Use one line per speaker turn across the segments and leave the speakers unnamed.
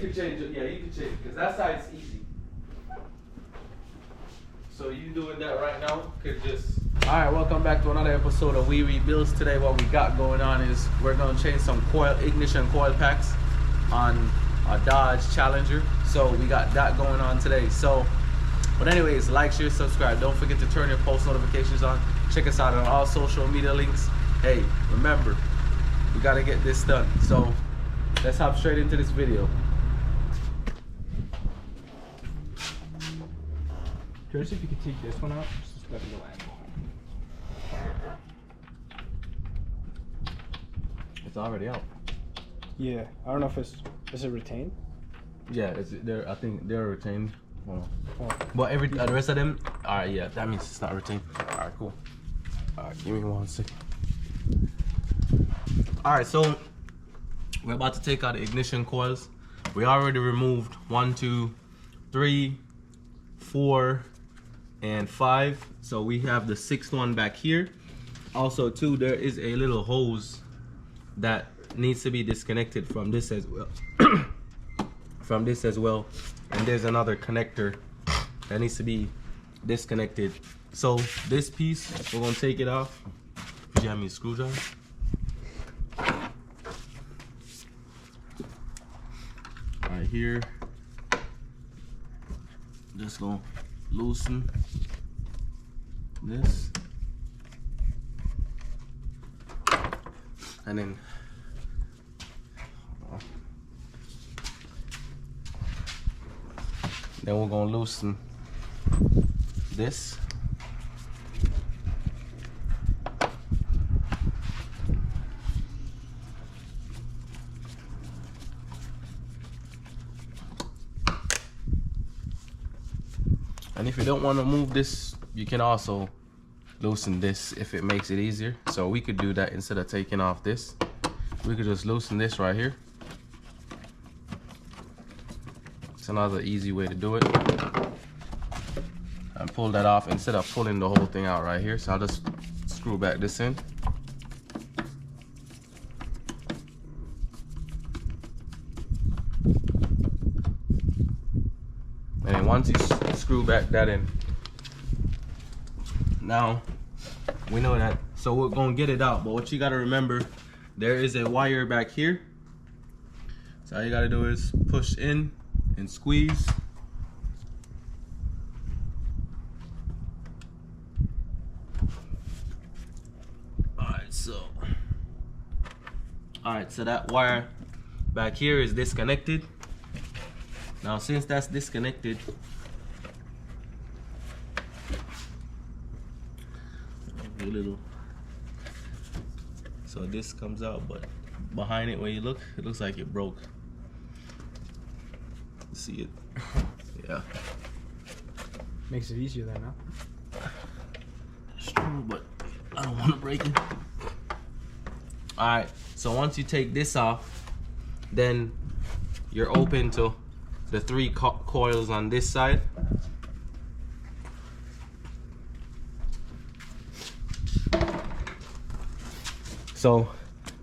can change it. Yeah, you can change it because that side's easy. So you doing that right now? Could just. All right, welcome back to another episode of Rebuildz. Today, what we got going on is we're gonna change some coil ignition coil packs on a Dodge Challenger. So we got that going on today. So, but anyways, like, share, subscribe. Don't forget to turn your post notifications on. Check us out on all social media links. Hey, remember, we gotta get this done. So let's hop straight into this video.
Curious if you could take this one out, just let it go angle.
It's already out.
Yeah, I don't know if is it retained?
Yeah, it's there. I think they're retained. Oh.
Oh.
But the rest of them, all right. Yeah, that means it's not retained. All right, cool. All right, give me 1 second. All right, so we're about to take out the ignition coils. We already removed 1, 2, 3, 4, and 5. So we have the 6th one back here. Also, too, there is a little hose that needs to be disconnected from this as well. From this as well, and there's another connector that needs to be disconnected. So this piece, we're gonna take it off. Do you have me a screwdriver? Right here, just gonna loosen this, and then we're gonna loosen this. And if you don't want to move this, you can also loosen this if it makes it easier. So we could do that instead of taking off this. We could just loosen this right here. It's another easy way to do it. And pull that off instead of pulling the whole thing out right here. So I'll just screw back this in. And then once you screw back that in, now we know that. So we're gonna get it out, but what you gotta remember, there is a wire back here. So all you gotta do is push in and squeeze. Alright, so that wire back here is disconnected. Now since that's disconnected, a little, so this comes out, but behind it, when you look, it looks like it broke. See it? Yeah.
Makes it easier then, huh?
It's true, but I don't want to break it. Alright, so once you take this off, then you're open to the 3 coils on this side. So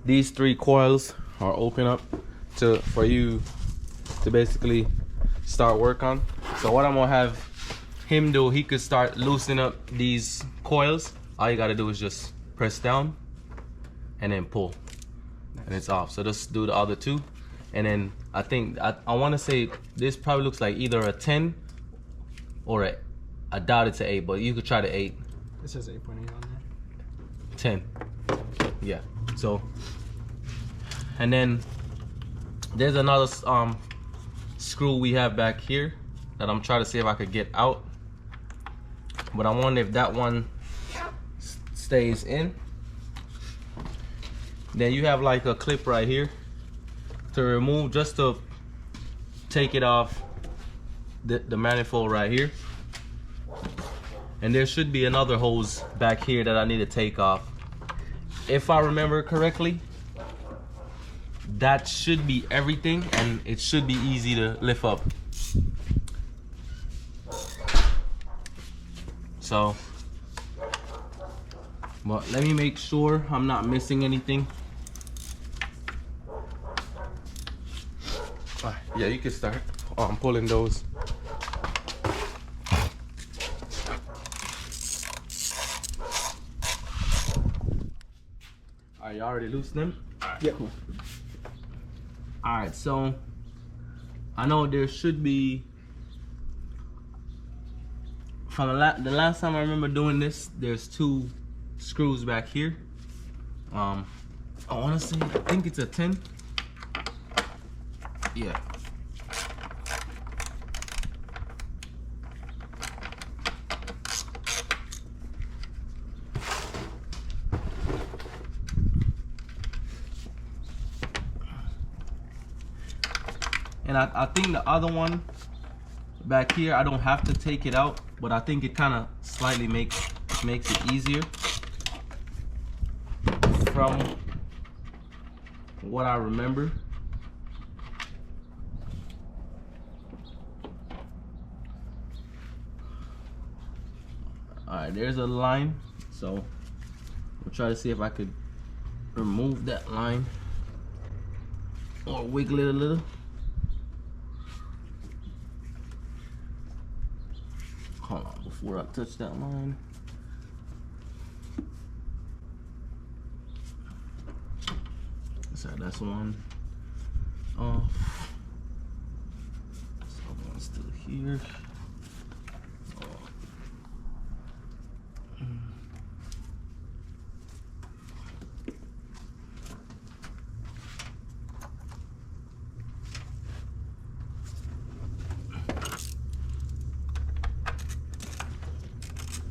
these 3 coils are open up for you to basically start work on. So what I'm gonna have him do, he could start loosening up these coils. All you gotta do is just press down and then pull, and it's off. So just do the other 2, and then I think I want to say this probably looks like either a 10 or I doubt it's an 8, but you could try the 8.
It says 8.8 on there.
10. Yeah. So, and then there's another screw we have back here that I'm trying to see if I could get out, but I wonder if that one stays in. Then you have like a clip right here to remove, just to take it off the manifold right here. And there should be another hose back here that I need to take off. If I remember correctly, that should be everything, and it should be easy to lift up. So, but let me make sure I'm not missing anything. All right. Yeah, you can start pulling those. Alright, you already loosened them? Alright,
Yeah.
cool. Alright, so I know there should be, from the last time I remember doing this, there's 2 screws back here. I want to say, I think it's a 10. Yeah. And I think the other one back here, I don't have to take it out, but I think it kind of slightly makes it easier. From what I remember. Alright, there's a line, so we'll try to see if I could remove that line or wiggle it a little. Hold on, before I touch that line. So that's one off. This other one's still here.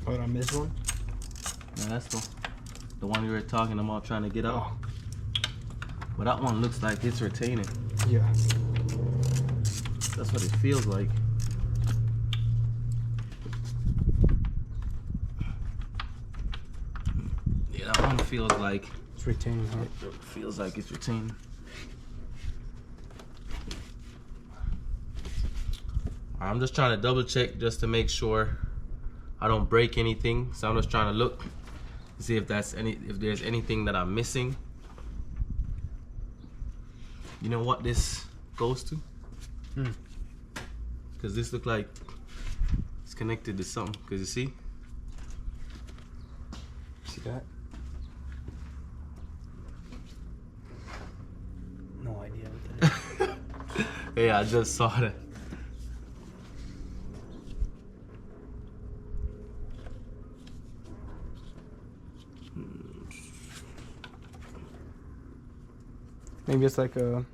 Oh, did I miss one?
Yeah, that's the one we were talking about trying to get out.
Oh.
But that one looks like it's retaining.
Yeah.
That's what it feels like. Yeah, that one feels like
It's retaining, huh?
it feels like it's retaining. I'm just trying to double check just to make sure I don't break anything. So I'm just trying to look to see if there's anything that I'm missing. You know what this goes to? Because this look like it's connected to something. Cause you see?
See that? No idea what that is.
Yeah, I just saw that.
Maybe it's like a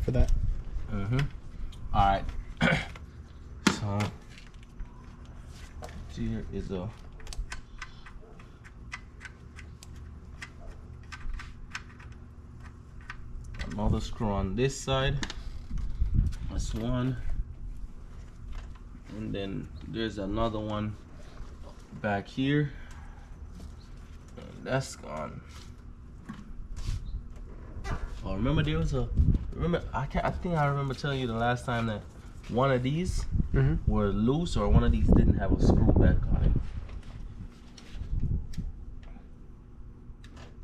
for that.
All right. So here is another screw on this side. That's one. And then there's another one back here. And that's gone. Oh, remember there was I think I remember telling you the last time that one of these were loose or one of these didn't have a screw back on it.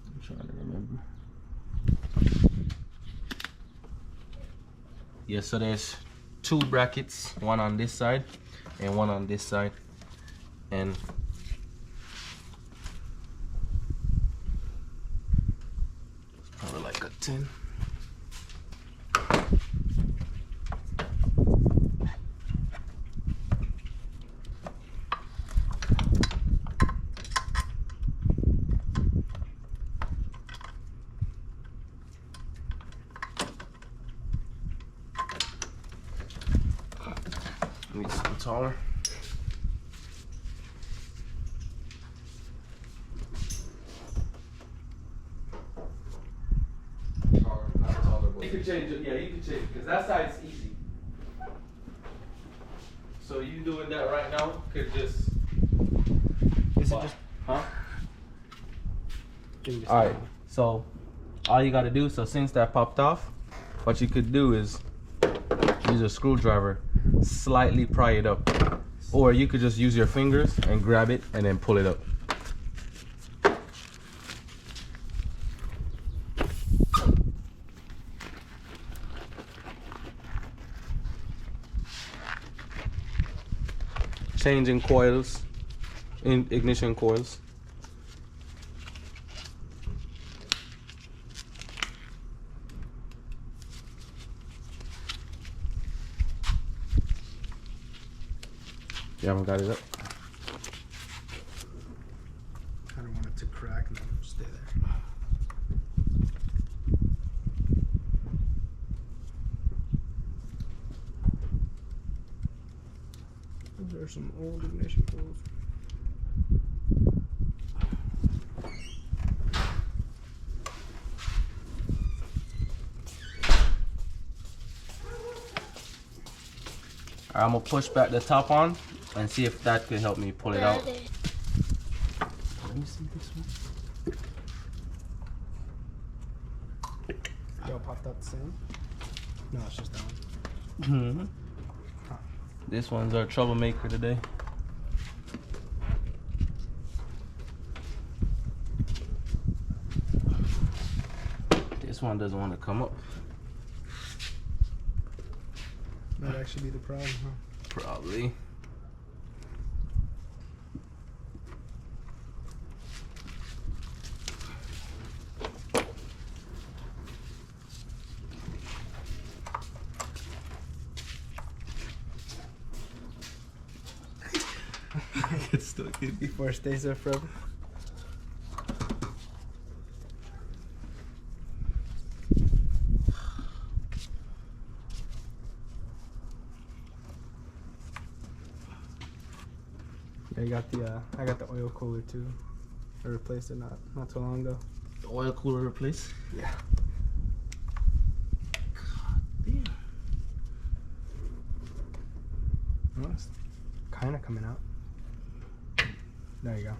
I'm trying to remember. Yeah, so there's 2 brackets, one on this side and one on this side, and it's probably like a 10. Need some taller. You can change it, yeah, you can change it, because that side's easy. So you doing that right now could just.
Is it just?
Huh?
Give me this
Alright,
one.
so all you gotta do, so since that popped off, what you could do is use a screwdriver, slightly pry it up. Or you could just use your fingers and grab it and then pull it up. Changing coils, in ignition coils. You haven't got it up?
I don't want it to crack and then stay there. Those are some old ignition coils.
I'm gonna push back the top on and see if that could help me pull it out. Let me see this one.
Y'all popped out the same? No, it's just that one.
Mm-hmm. This one's our troublemaker today. This one doesn't want to come up.
Might actually be the problem, huh?
Probably. It's stuck in.
Before it stays there forever. Yeah, you got the I got the oil cooler too. I replaced it not too long ago.
The oil cooler replaced?
Yeah.
God damn.
Well, it's kind of coming out. There you go.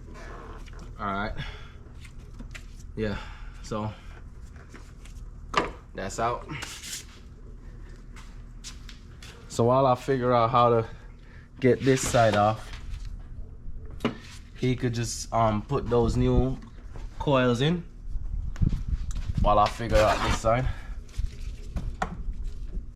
Alright. Yeah, so that's out. So while I figure out how to get this side off, he could just put those new coils in while I figure out this side.